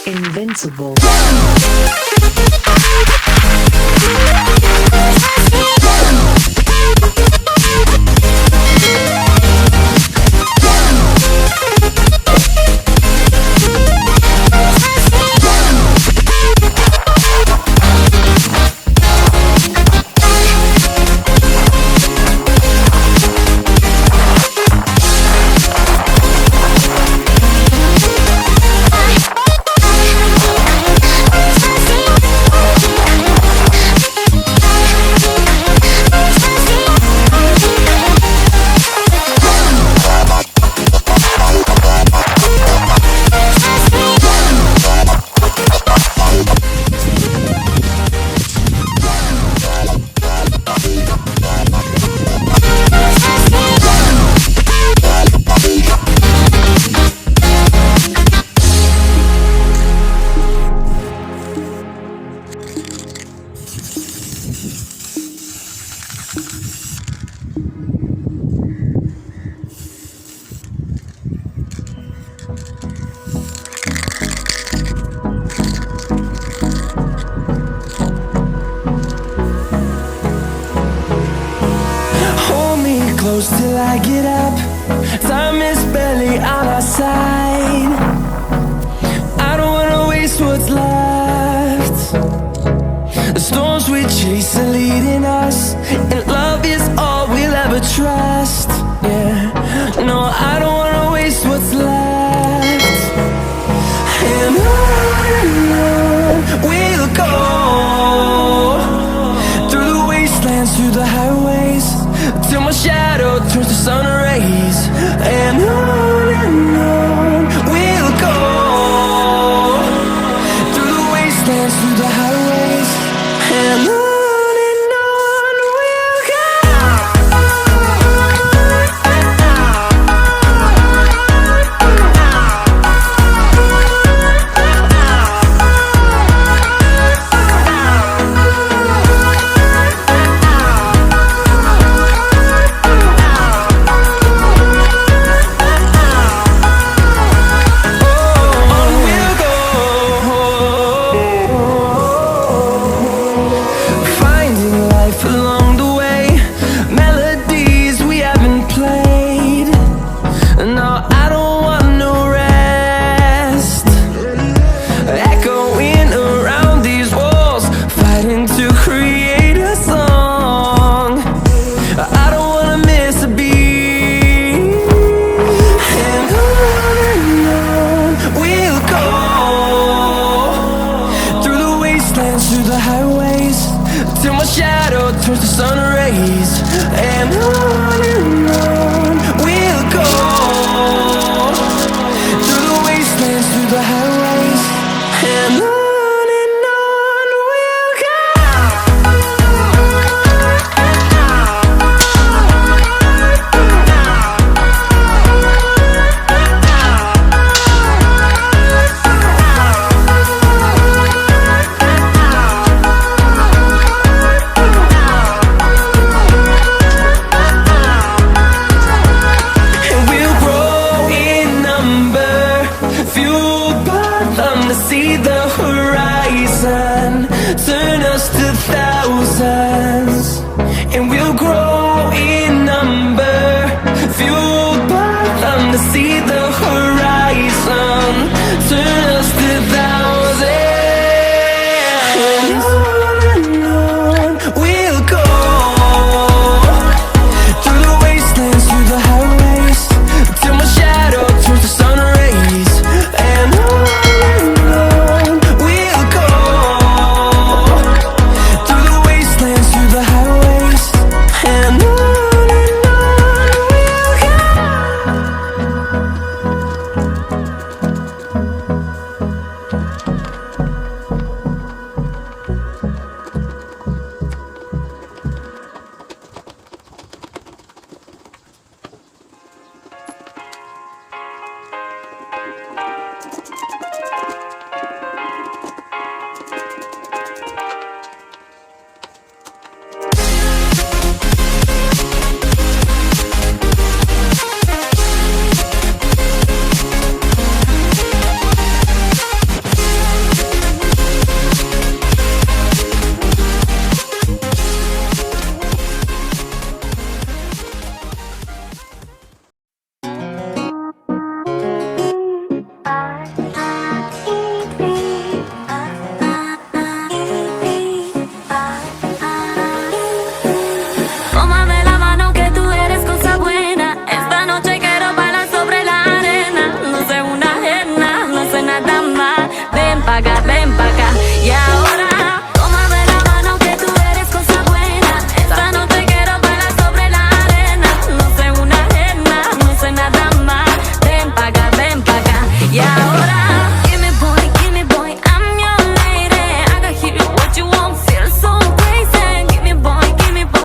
Invincible. Close till I get up. Time is barely on our side. I don't wanna waste what's left. The storms we chase are leading us, and love is all we'll ever trust. Yeah, no, I don't wanna waste what's left. And on we'll go, through the wastelands, through the highways, till my shadow turns to sun rays. And on we'll go, through the wastelands, through the highways. And on we'll go. Through the highways, till my shadow turns to sun rays. And on we'll go, through the wastelands, through the highways. And on we'll go. See the horizon, turn us to thousands, and we'll grow in number, fueled by them to see the horizon, turn us to thousands. And on we'll go, through the wastelands, through the highways, till my shadow turns to sun rays. And on we'll go. Yeah,